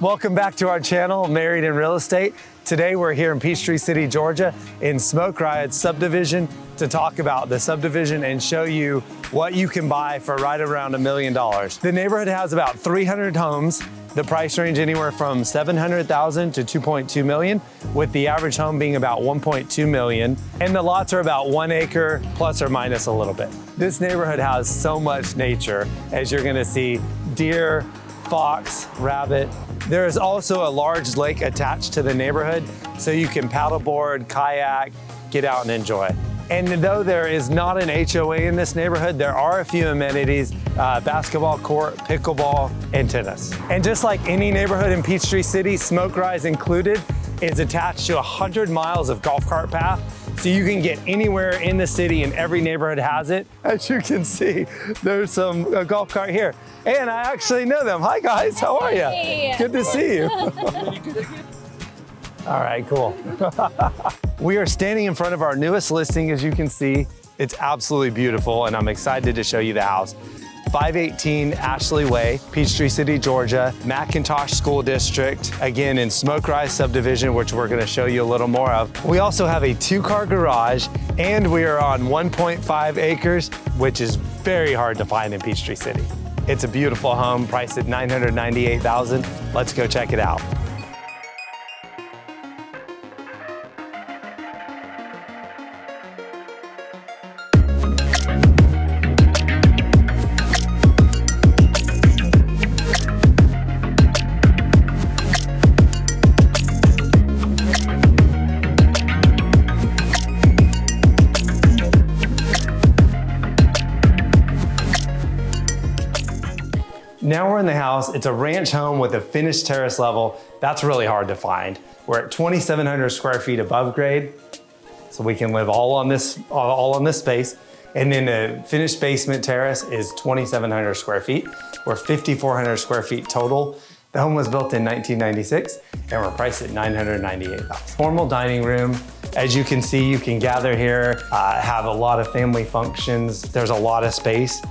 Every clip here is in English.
Welcome back to our channel, Married in Real Estate. Today we're here in Peachtree City, Georgia in Smoke Riot subdivision to talk about the subdivision and show you what you can buy for right around $1 million. The neighborhood has about 300 homes. The price range anywhere from $700,000 to $2.2 million, with the average home being about $1.2 million. And the lots are about 1 acre plus or minus a little bit. This neighborhood has so much nature, as you're gonna see deer, fox, rabbit. There is also a large lake attached to the neighborhood, so you can paddleboard, kayak, get out and enjoy. And though there is not an HOA in this neighborhood, there are a few amenities, basketball court, pickleball, and tennis. And just like any neighborhood in Peachtree City, Smoke Rise included, is attached to 100 miles of golf cart path. So you can get anywhere in the city and every neighborhood has it. As you can see, there's some golf cart here. And I actually know them. Hi guys, how are you? Hey. Good to see you. All right, cool. We are standing in front of our newest listing, as you can see. It's absolutely beautiful and I'm excited to show you the house. 518 Ashley Way, Peachtree City, Georgia, McIntosh School District, again in Smoke Rise subdivision, which we're gonna show you a little more of. We also have a 2-car garage and we are on 1.5 acres, which is very hard to find in Peachtree City. It's a beautiful home priced at $998,000. Let's go check it out. Now we're in the house. It's a ranch home with a finished terrace level. That's really hard to find. We're at 2,700 square feet above grade, so we can live all on this space. And then the finished basement terrace is 2,700 square feet. We're 5,400 square feet total. The home was built in 1996 and we're priced at $998,000. Formal dining room. As you can see, you can gather here, have a lot of family functions. There's a lot of space.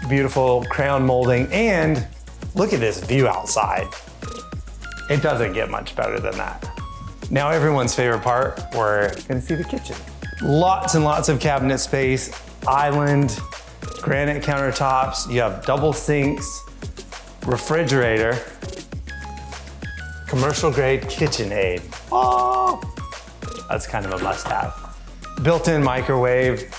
Beautiful crown molding, and look at this view outside. It doesn't get much better than that. Now everyone's favorite part, we're gonna see the kitchen. Lots and lots of cabinet space, island, granite countertops, you have double sinks, refrigerator, commercial grade KitchenAid. Oh, that's kind of a must-have. Built-in microwave,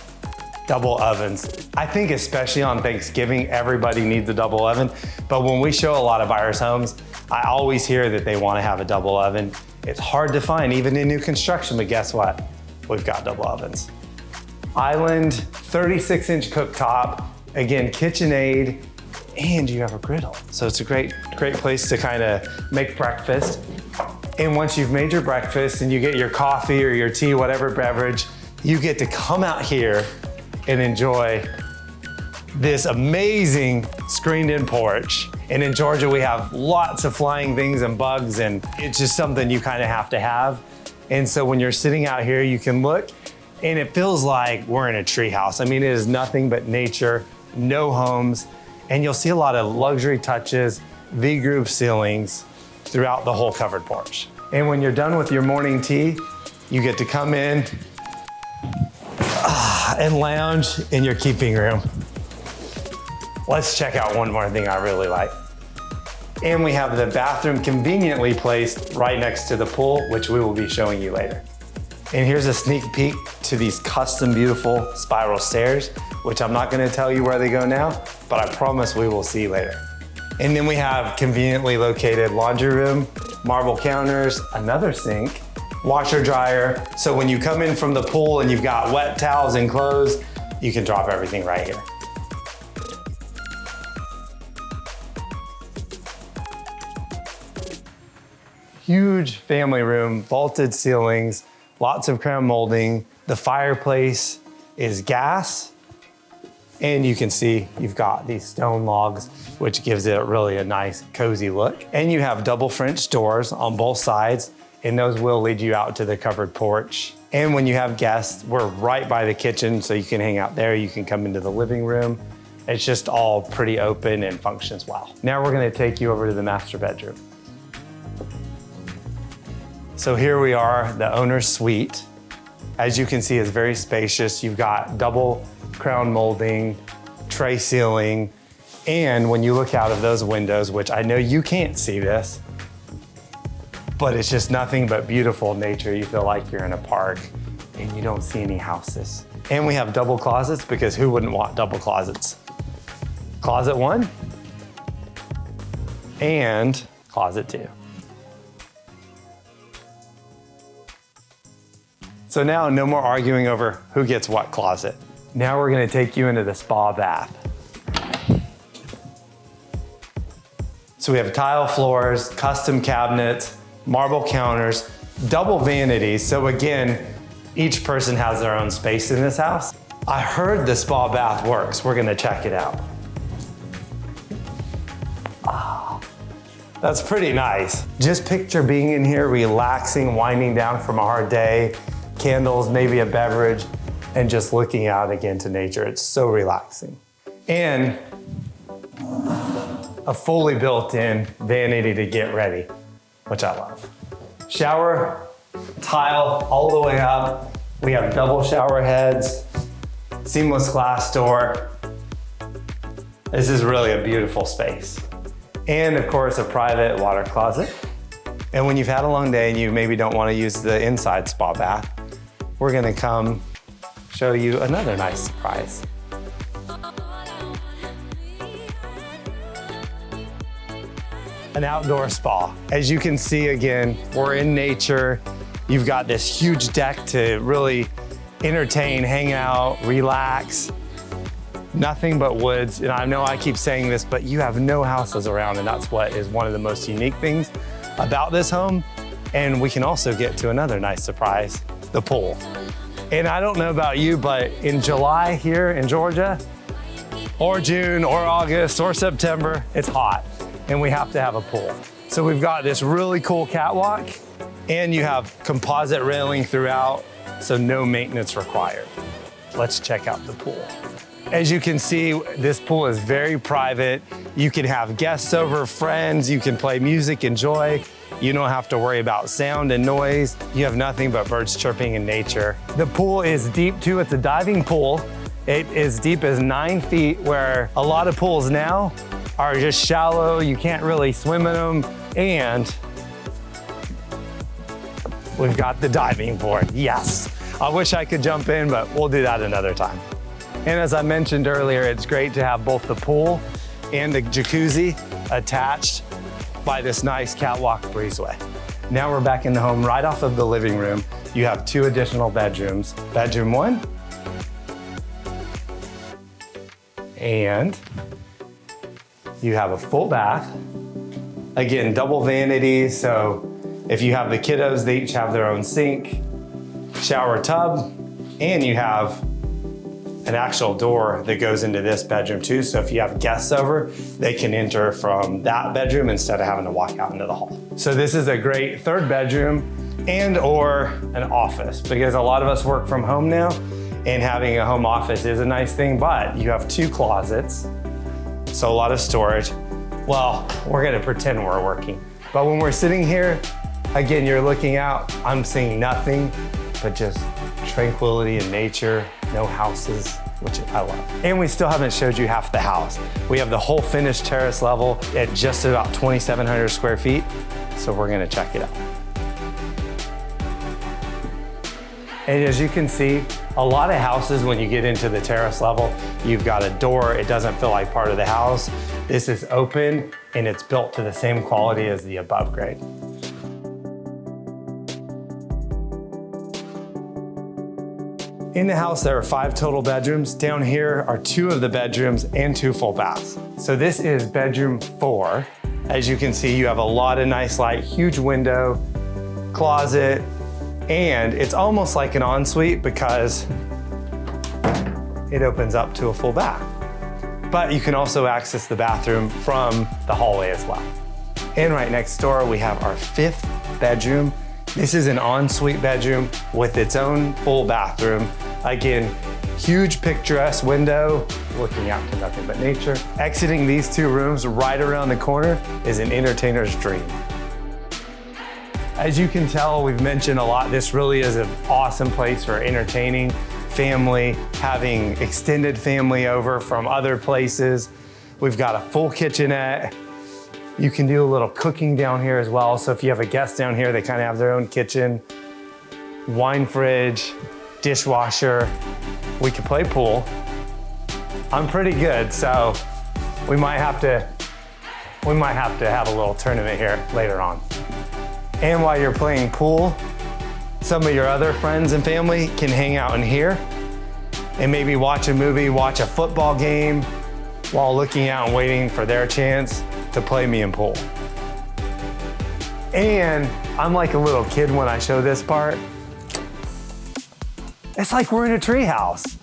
double ovens. I think especially on Thanksgiving, everybody needs a double oven. But when we show a lot of buyers' homes, I always hear that they want to have a double oven. It's hard to find even in new construction, but guess what? We've got double ovens. Island, 36-inch cooktop, again, KitchenAid, and you have a griddle. So it's a great place to kind of make breakfast. And once you've made your breakfast and you get your coffee or your tea, whatever beverage, you get to come out here and enjoy this amazing screened-in porch. And in Georgia, we have lots of flying things and bugs, and it's just something you kind of have to have. And so when you're sitting out here, you can look, and it feels like we're in a tree house. I mean, it is nothing but nature, no homes, and you'll see a lot of luxury touches, V-groove ceilings throughout the whole covered porch. And when you're done with your morning tea, you get to come in and lounge in your keeping room. Let's check out one more thing I really like. And we have the bathroom conveniently placed right next to the pool, which we will be showing you later. And here's a sneak peek to these custom beautiful spiral stairs, which I'm not gonna tell you where they go now, but I promise we will see later. And then we have conveniently located laundry room, marble counters, another sink, washer dryer. So when you come in from the pool and you've got wet towels and clothes, you can drop everything right here. Huge family room, vaulted ceilings, lots of crown molding. The fireplace is gas. And you can see you've got these stone logs, which gives it really a nice cozy look. And you have double French doors on both sides, and those will lead you out to the covered porch. And when you have guests, we're right by the kitchen, so you can hang out there. You can come into the living room. It's just all pretty open and functions well. Now we're gonna take you over to the master bedroom. So here we are, the owner's suite. As you can see, it's very spacious. You've got double crown molding, tray ceiling, and when you look out of those windows, which I know you can't see this, but it's just nothing but beautiful nature. You feel like you're in a park and you don't see any houses. And we have double closets because who wouldn't want double closets? Closet 1 and closet 2. So now no more arguing over who gets what closet. Now we're gonna take you into the spa bath. So we have tile floors, custom cabinets, marble counters, double vanities. So again, each person has their own space in this house. I heard the spa bath works. We're gonna check it out. Oh, that's pretty nice. Just picture being in here, relaxing, winding down from a hard day, candles, maybe a beverage, and just looking out again to nature. It's so relaxing. And a fully built-in vanity to get ready, which I love. Shower, tile all the way up. We have double shower heads, seamless glass door. This is really a beautiful space. And of course, a private water closet. And when you've had a long day and you maybe don't want to use the inside spa bath, we're gonna come show you another nice surprise. An outdoor spa. As you can see, again, we're in nature. You've got this huge deck to really entertain, hang out, relax. Nothing but woods. And I know I keep saying this, but you have no houses around, and that's what is one of the most unique things about this home. And we can also get to another nice surprise, the pool. And I don't know about you, but in July here in Georgia, or June, or August, or September, it's hot, and we have to have a pool. So we've got this really cool catwalk, and you have composite railing throughout, so no maintenance required. Let's check out the pool. As you can see, this pool is very private. You can have guests over, friends, you can play music, enjoy. You don't have to worry about sound and noise. You have nothing but birds chirping in nature. The pool is deep too, it's a diving pool. It is deep as 9 feet, where a lot of pools now are just shallow, you can't really swim in them, and we've got the diving board, yes. I wish I could jump in, but we'll do that another time. And as I mentioned earlier, it's great to have both the pool and the jacuzzi attached by this nice catwalk breezeway. Now we're back in the home right off of the living room. You have 2 additional bedrooms. Bedroom 1, and you have a full bath. Again, double vanity, so if you have the kiddos, they each have their own sink, shower tub, and you have an actual door that goes into this bedroom too. So if you have guests over, they can enter from that bedroom instead of having to walk out into the hall. So this is a great 3rd bedroom and or an office, because a lot of us work from home now, and having a home office is a nice thing, but you have 2 closets, so a lot of storage. Well, we're gonna pretend we're working. But when we're sitting here, again, you're looking out, I'm seeing nothing but just tranquility and nature, no houses, which I love. And we still haven't showed you half the house. We have the whole finished terrace level at just about 2,700 square feet. So we're gonna check it out. And as you can see, a lot of houses, when you get into the terrace level, you've got a door, it doesn't feel like part of the house. This is open and it's built to the same quality as the above grade. In the house, there are 5 total bedrooms. Down here are 2 of the bedrooms and 2 full baths. So this is bedroom 4. As you can see, you have a lot of nice light, huge window, closet, and it's almost like an ensuite because it opens up to a full bath. But you can also access the bathroom from the hallway as well. And right next door, we have our 5th bedroom. This is an ensuite bedroom with its own full bathroom. Again, huge picturesque window, looking out to nothing but nature. Exiting these 2 rooms right around the corner is an entertainer's dream. As you can tell, we've mentioned a lot, this really is an awesome place for entertaining family, having extended family over from other places. We've got a full kitchenette. You can do a little cooking down here as well. So if you have a guest down here, they kind of have their own kitchen, wine fridge, dishwasher. We can play pool. I'm pretty good, so we might have to have a little tournament here later on. And while you're playing pool, some of your other friends and family can hang out in here and maybe watch a movie, watch a football game while looking out and waiting for their chance to play me in pool. And I'm like a little kid when I show this part. It's like we're in a tree house.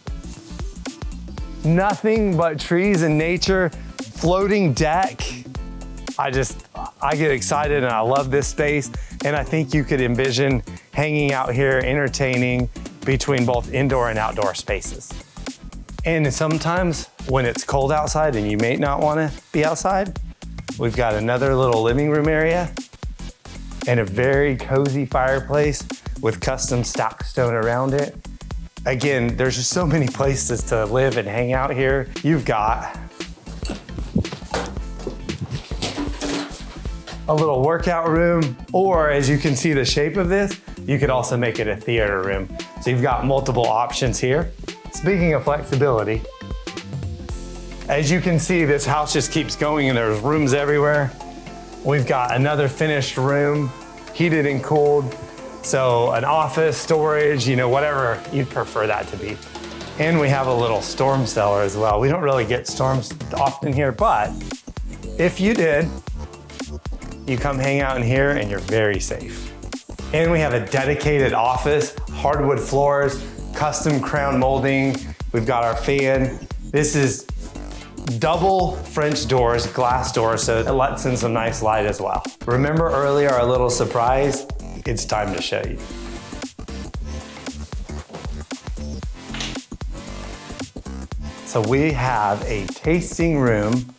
Nothing but trees and nature, floating deck. I get excited and I love this space. And I think you could envision hanging out here, entertaining between both indoor and outdoor spaces. And sometimes when it's cold outside and you may not want to be outside, we've got another little living room area and a very cozy fireplace with custom stacked stone around it. Again, there's just so many places to live and hang out here. You've got a little workout room, or as you can see the shape of this, you could also make it a theater room. So you've got multiple options here. Speaking of flexibility, as you can see, this house just keeps going and there's rooms everywhere. We've got another finished room, heated and cooled. So an office, storage, whatever you'd prefer that to be. And we have a little storm cellar as well. We don't really get storms often here, but if you did, you come hang out in here and you're very safe. And we have a dedicated office, hardwood floors, custom crown molding. We've got our fan. This is double French doors, glass doors, so it lets in some nice light as well. Remember earlier our little surprise? It's time to show you. So we have a tasting room,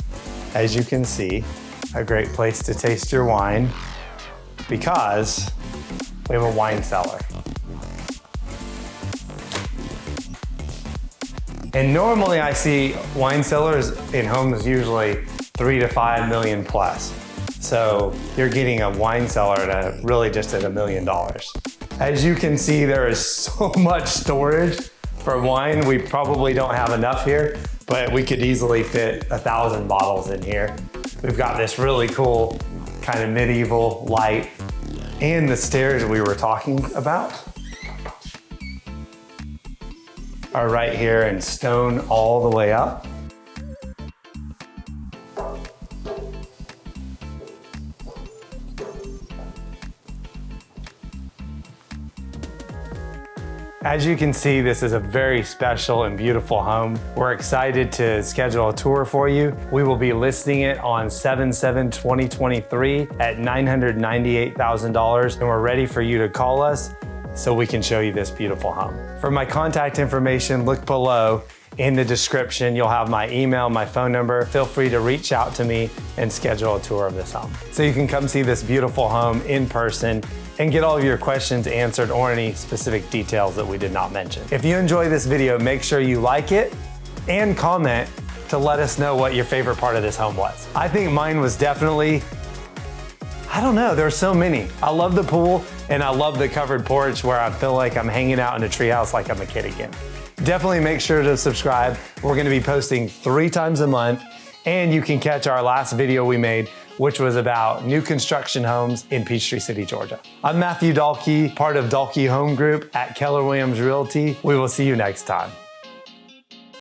as you can see, a great place to taste your wine because we have a wine cellar. And normally I see wine cellars in homes usually 3 to 5 million plus. So you're getting a wine cellar at really just at $1 million. As you can see, there is so much storage for wine. We probably don't have enough here, but we could easily fit 1,000 bottles in here. We've got this really cool kind of medieval light and the stairs we were talking about are right here in stone all the way up. As you can see, this is a very special and beautiful home. We're excited to schedule a tour for you. We will be listing it on 7/7/2023 at $998,000, and we're ready for you to call us so we can show you this beautiful home. For my contact information, look below in the description. You'll have my email, my phone number. Feel free to reach out to me and schedule a tour of this home. So you can come see this beautiful home in person and get all of your questions answered or any specific details that we did not mention. If you enjoy this video, make sure you like it and comment to let us know what your favorite part of this home was. I think mine was definitely, I don't know, there's so many. I love the pool and I love the covered porch where I feel like I'm hanging out in a treehouse like I'm a kid again. Definitely make sure to subscribe. We're gonna be posting 3 times a month, and you can catch our last video we made, which was about new construction homes in Peachtree City, Georgia. I'm Matthew Dalke, part of Dalke Home Group at Keller Williams Realty. We will see you next time.